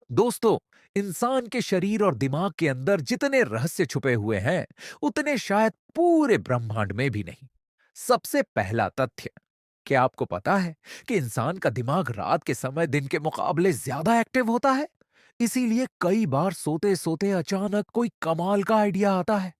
दोस्तों, इंसान के शरीर और दिमाग के अंदर जितने रहस्य छुपे हुए हैं, उतने शायद पूरे ब्रह्मांड में भी नहीं। सबसे पहला तथ्य, क्या आपको पता है कि इंसान का दिमाग रात के समय दिन के मुकाबले ज्यादा एक्टिव होता है? इसीलिए कई बार सोते सोते अचानक कोई कमाल का आइडिया आता है।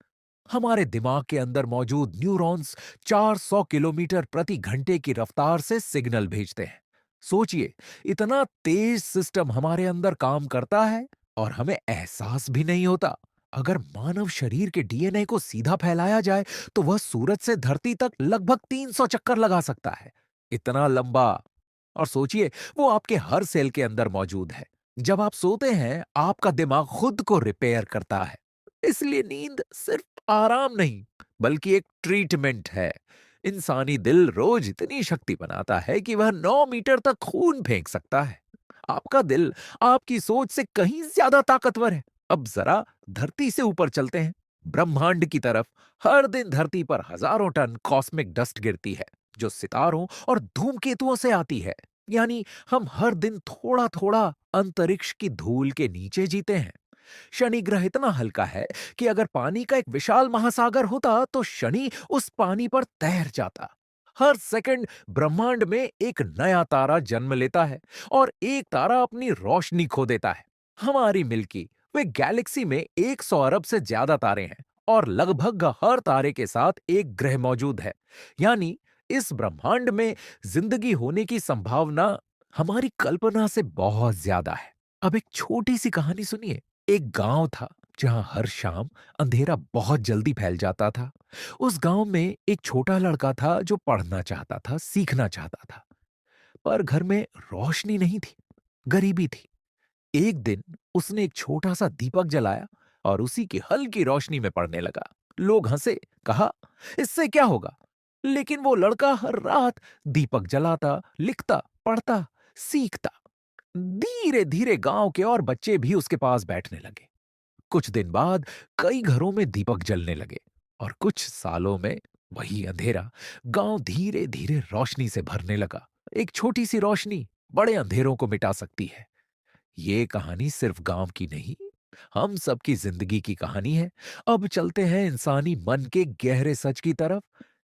हमारे दिमाग के अंदर मौजूद न्यूरॉन्स 400 किलोमीटर प्रति घंटे की रफ्तार से सिग्नल भेजते हैं। सोचिए, इतना तेज सिस्टम हमारे अंदर काम करता है और हमें एहसास भी नहीं होता। अगर मानव शरीर के डीएनए को सीधा फैलाया जाए तो वह सूरज से धरती तक लगभग 300 चक्कर लगा सकता है। इतना लंबा। और सोचिए, वो आपके हर सेल के अंदर मौजूद है। जब आप सोते हैं, आपका दिमाग खुद को रिपेयर करता है। इसलिए नींद सिर्फ आराम नहीं, बल्कि एक ट्रीटमेंट है। इंसानी दिल रोज इतनी शक्ति बनाता है कि वह 9 मीटर तक खून फेंक सकता है। आपका दिल आपकी सोच से कहीं ज्यादा ताकतवर है। अब जरा धरती से ऊपर चलते हैं, ब्रह्मांड की तरफ। हर दिन धरती पर हजारों टन कॉस्मिक डस्ट गिरती है, जो सितारों और धूमकेतुओं से आती है। यानी हम हर दिन थोड़ा थोड़ा अंतरिक्ष की धूल के नीचे जीते हैं। शनि ग्रह इतना हल्का है कि अगर पानी का एक विशाल महासागर होता तो शनि उस पानी पर तैर जाता। हर सेकंड ब्रह्मांड में एक नया तारा जन्म लेता है और एक तारा अपनी रोशनी खो देता है। हमारी मिल्की वे गैलेक्सी में 100 अरब से ज्यादा तारे हैं और लगभग हर तारे के साथ एक ग्रह मौजूद है। यानी इस ब्रह्मांड में जिंदगी होने की संभावना हमारी कल्पना से बहुत ज्यादा है। अब एक छोटी सी कहानी सुनिए। एक गांव था जहां हर शाम अंधेरा बहुत जल्दी फैल जाता था। उस गांव में एक छोटा लड़का था जो पढ़ना चाहता था, सीखना चाहता था, पर घर में रोशनी नहीं थी, गरीबी थी। एक दिन उसने एक छोटा सा दीपक जलाया और उसी की हल्की रोशनी में पढ़ने लगा। लोग हंसे, कहा, इससे क्या होगा? लेकिन वो लड़का हर रात दीपक जलाता, लिखता, पढ़ता, सीखता। धीरे धीरे गांव के और बच्चे भी उसके पास बैठने लगे। कुछ दिन बाद कई घरों में दीपक जलने लगे और कुछ सालों में वही अंधेरा गांव धीरे धीरे रोशनी से भरने लगा। एक छोटी सी रोशनी बड़े अंधेरों को मिटा सकती है। ये कहानी सिर्फ गांव की नहीं, हम सबकी जिंदगी की कहानी है। अब चलते हैं इंसानी मन के गहरे सच की तरफ।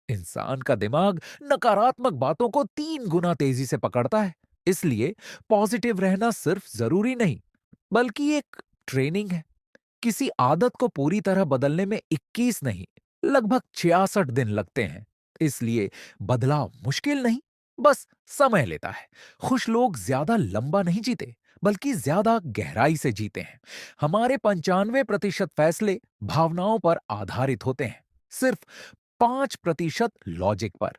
इंसान का दिमाग नकारात्मक बातों को 3 गुना तेजी से पकड़ता है। इसलिए पॉजिटिव रहना सिर्फ जरूरी नहीं, बल्कि एक ट्रेनिंग है। किसी आदत को पूरी तरह बदलने में 21 नहीं, लगभग 66 दिन लगते हैं। इसलिए बदलाव मुश्किल नहीं, बस समय लेता है। खुश लोग ज्यादा लंबा नहीं जीते, बल्कि ज्यादा गहराई से जीते हैं। हमारे 95% फैसले भावनाओं पर आधारित होते हैं, सिर्फ 5% लॉजिक पर।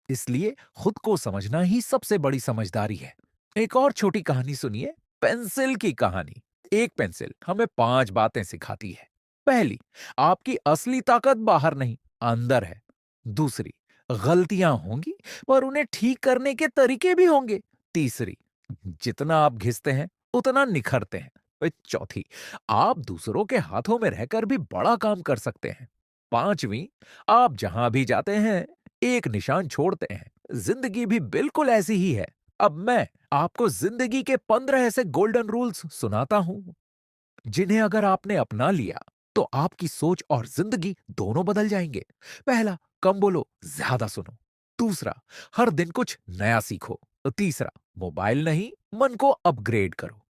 इसलिए खुद को समझना ही सबसे बड़ी समझदारी है। एक और छोटी कहानी सुनिए, पेंसिल की कहानी। एक पेंसिल हमें 5 बातें सिखाती है। पहली, आपकी असली ताकत बाहर नहीं, अंदर है। दूसरी, गलतियां होंगी, पर उन्हें ठीक करने के तरीके भी होंगे। तीसरी, जितना आप घिसते हैं उतना निखरते हैं। और चौथी, आप दूसरों के हाथों में रहकर भी बड़ा काम कर सकते हैं। पांचवी, आप जहां भी जाते हैं एक निशान छोड़ते हैं। जिंदगी भी बिल्कुल ऐसी ही है। अब मैं आपको जिंदगी के 15 ऐसे गोल्डन रूल्स सुनाता हूं, जिन्हें अगर आपने अपना लिया तो आपकी सोच और जिंदगी दोनों बदल जाएंगे। पहला, कम बोलो, ज्यादा सुनो। दूसरा, हर दिन कुछ नया सीखो। तीसरा, मोबाइल नहीं, मन को अपग्रेड करो।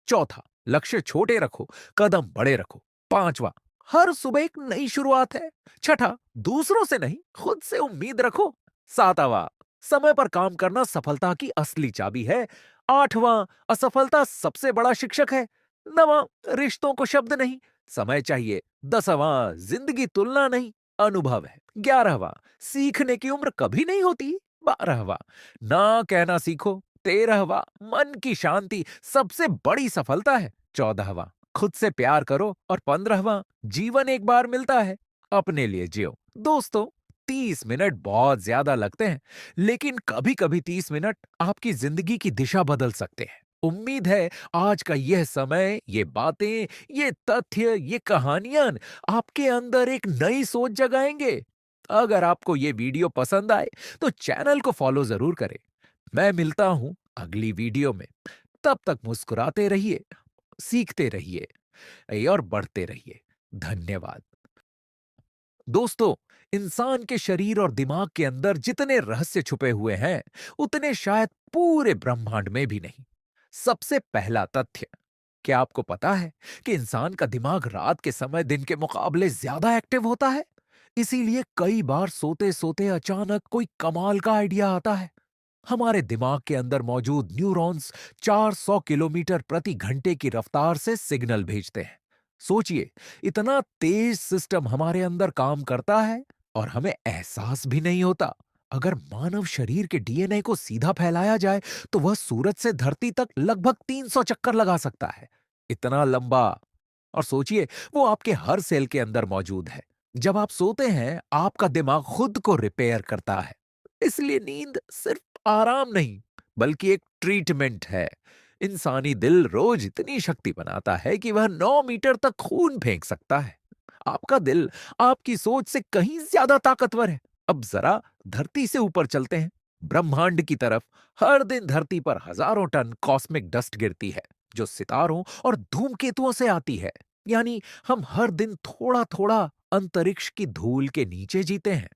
चौथा, लक्ष्य छोटे रखो, कदम बड़े रखो। पांचवा, हर सुबह एक नई शुरुआत है। छठा, दूसरों से नहीं, खुद से उम्मीद रखो। सातवां, समय पर काम करना सफलता की असली चाबी है। आठवां, असफलता सबसे बड़ा शिक्षक है। नवां, रिश्तों को शब्द नहीं, समय चाहिए। 10वां, जिंदगी तुलना नहीं, अनुभव है। 11वां, सीखने की उम्र कभी नहीं होती। 12वां, ना कहना सीखो। 13वां, मन की शांति सबसे बड़ी सफलता है। 14वां, खुद से प्यार करो। और 15वां, जीवन एक बार मिलता है, अपने लिए जियो। दोस्तों, 30 मिनट बहुत ज्यादा लगते हैं, लेकिन कभी कभी 30 मिनट आपकी जिंदगी की दिशा बदल सकते हैं। उम्मीद है आज का यह समय, ये बातें, ये तथ्य, ये कहानियां आपके अंदर एक नई सोच जगाएंगे। अगर आपको ये वीडियो पसंद आए तो चैनल को फॉलो जरूर करें। मैं मिलता हूं अगली वीडियो में। तब तक मुस्कुराते रहिए, सीखते रहिए और बढ़ते रहिए। धन्यवाद। दोस्तों, इंसान के शरीर और दिमाग के अंदर जितने रहस्य छुपे हुए हैं, उतने शायद पूरे ब्रह्मांड में भी नहीं। सबसे पहला तथ्य, क्या आपको पता है कि इंसान का दिमाग रात के समय दिन के मुकाबले ज्यादा एक्टिव होता है? इसीलिए कई बार सोते सोते अचानक कोई कमाल का आइडिया आता है। हमारे दिमाग के अंदर मौजूद न्यूरॉन्स 400 किलोमीटर प्रति घंटे की रफ्तार से सिग्नल भेजते हैं। सोचिए, इतना तेज सिस्टम हमारे अंदर काम करता है और हमें एहसास भी नहीं होता। अगर मानव शरीर के डीएनए को सीधा फैलाया जाए तो वह सूरज से धरती तक लगभग 300 चक्कर लगा सकता है। इतना लंबा। और सोचिए, वो आपके हर सेल के अंदर मौजूद है। जब आप सोते हैं, आपका दिमाग खुद को रिपेयर करता है। इसलिए नींद सिर्फ आराम नहीं, बल्कि एक ट्रीटमेंट है। इंसानी दिल रोज इतनी शक्ति बनाता है कि वह 9 मीटर तक खून फेंक सकता है। आपका दिल आपकी सोच से कहीं ज्यादा ताकतवर है। अब जरा धरती से ऊपर चलते हैं, ब्रह्मांड की तरफ। हर दिन धरती पर हजारों टन कॉस्मिक डस्ट गिरती है, जो सितारों और धूमकेतुओं से आती है। यानी हम हर दिन थोड़ा थोड़ा अंतरिक्ष की धूल के नीचे जीते हैं।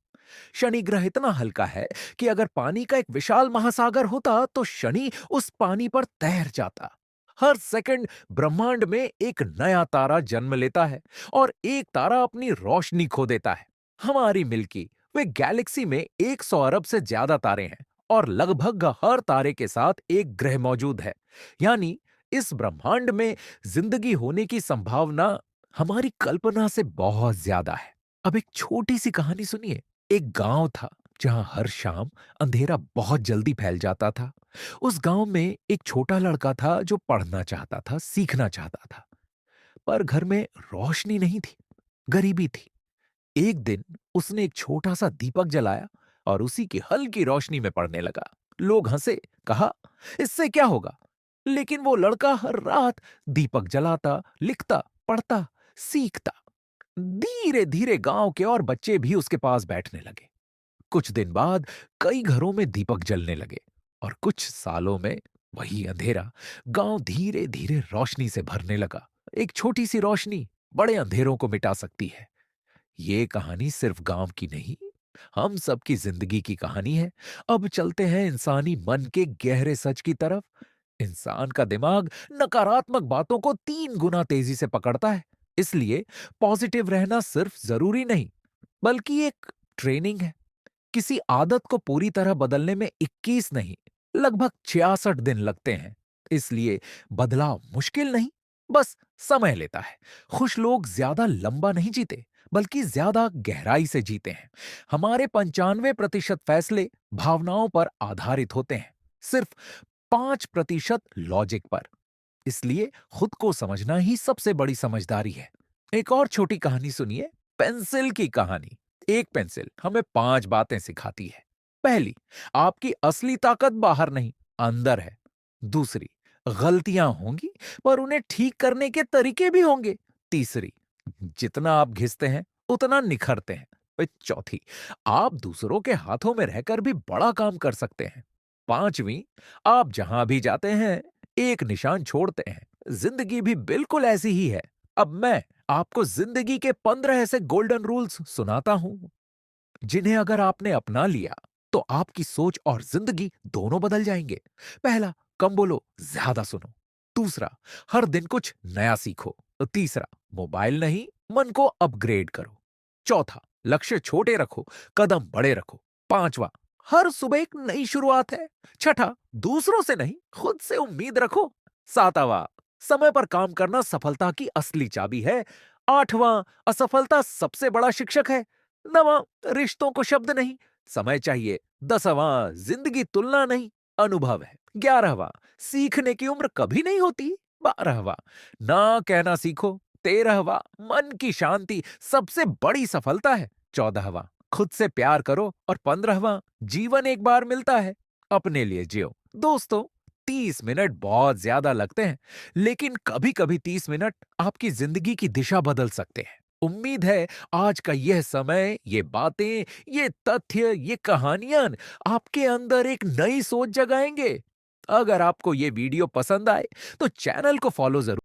शनि ग्रह इतना हल्का है कि अगर पानी का एक विशाल महासागर होता तो शनि उस पानी पर तैर जाता। हर सेकंड ब्रह्मांड में एक नया तारा जन्म लेता है और एक तारा अपनी रोशनी खो देता है। हमारी मिल्की वे गैलेक्सी में 100 अरब से ज्यादा तारे हैं और लगभग हर तारे के साथ एक ग्रह मौजूद है। यानी इस ब्रह्मांड में जिंदगी होने की संभावना हमारी कल्पना से बहुत ज्यादा है। अब एक छोटी सी कहानी सुनिए। एक गांव था जहां हर शाम अंधेरा बहुत जल्दी फैल जाता था। उस गांव में एक छोटा लड़का था जो पढ़ना चाहता था, सीखना चाहता था, पर घर में रोशनी नहीं थी, गरीबी थी। एक दिन उसने एक छोटा सा दीपक जलाया और उसी की हल्की रोशनी में पढ़ने लगा। लोग हंसे, कहा, इससे क्या होगा? लेकिन वो लड़का हर रात दीपक जलाता, लिखता, पढ़ता, सीखता। धीरे धीरे गांव के और बच्चे भी उसके पास बैठने लगे। कुछ दिन बाद कई घरों में दीपक जलने लगे और कुछ सालों में वही अंधेरा गांव धीरे धीरे रोशनी से भरने लगा। एक छोटी सी रोशनी बड़े अंधेरों को मिटा सकती है। ये कहानी सिर्फ गांव की नहीं, हम सबकी जिंदगी की कहानी है। अब चलते हैं इंसानी मन के गहरे सच की तरफ। इंसान का दिमाग नकारात्मक बातों को 3 गुना तेजी से पकड़ता है। इसलिए पॉजिटिव रहना सिर्फ जरूरी नहीं, बल्कि एक ट्रेनिंग है। किसी आदत को पूरी तरह बदलने में 21 नहीं, लगभग 66 दिन लगते हैं। इसलिए बदलाव मुश्किल नहीं, बस समय लेता है। खुश लोग ज्यादा लंबा नहीं जीते, बल्कि ज्यादा गहराई से जीते हैं। हमारे 95% फैसले भावनाओं पर आधारित होते हैं, सिर्फ 5% लॉजिक पर। इसलिए खुद को समझना ही सबसे बड़ी समझदारी है। एक और छोटी कहानी सुनिए, पेंसिल की कहानी। एक पेंसिल हमें 5 बातें सिखाती है। पहली, आपकी असली ताकत बाहर नहीं, अंदर है। दूसरी, गलतियां होंगी, पर उन्हें ठीक करने के तरीके भी होंगे। तीसरी, जितना आप घिसते हैं उतना निखरते हैं। और चौथी, आप दूसरों के हाथों में रहकर भी बड़ा काम कर सकते हैं। पांचवी, आप जहां भी जाते हैं एक निशान छोड़ते हैं। जिंदगी भी बिल्कुल ऐसी ही है। अब मैं आपको जिंदगी के 15 ऐसे गोल्डन रूल्स सुनाता हूं, जिन्हें अगर आपने अपना लिया तो आपकी सोच और जिंदगी दोनों बदल जाएंगे। पहला, कम बोलो, ज्यादा सुनो। दूसरा, हर दिन कुछ नया सीखो। तीसरा, मोबाइल नहीं, मन को अपग्रेड करो। चौथा, लक्ष्य छोटे रखो, कदम बड़े रखो। पांचवा, हर सुबह एक नई शुरुआत है। छठा, दूसरों से नहीं, खुद से उम्मीद रखो। सातवां, समय पर काम करना सफलता की असली चाबी है। आठवां, असफलता सबसे बड़ा शिक्षक है। नवां, रिश्तों को शब्द नहीं, समय चाहिए। 10वां, जिंदगी तुलना नहीं, अनुभव है। 11वां, सीखने की उम्र कभी नहीं होती। 12वां, ना कहना सीखो। 13वां, मन की शांति सबसे बड़ी सफलता है। 14वां, खुद से प्यार करो। और 15वां, जीवन एक बार मिलता है, अपने लिए जियो। दोस्तों, 30 मिनट बहुत ज्यादा लगते हैं, लेकिन कभी कभी 30 मिनट आपकी जिंदगी की दिशा बदल सकते हैं। उम्मीद है आज का यह समय, ये बातें, ये तथ्य, ये कहानियां आपके अंदर एक नई सोच जगाएंगे। अगर आपको ये वीडियो पसंद आए तो चैनल को फॉलो जरूर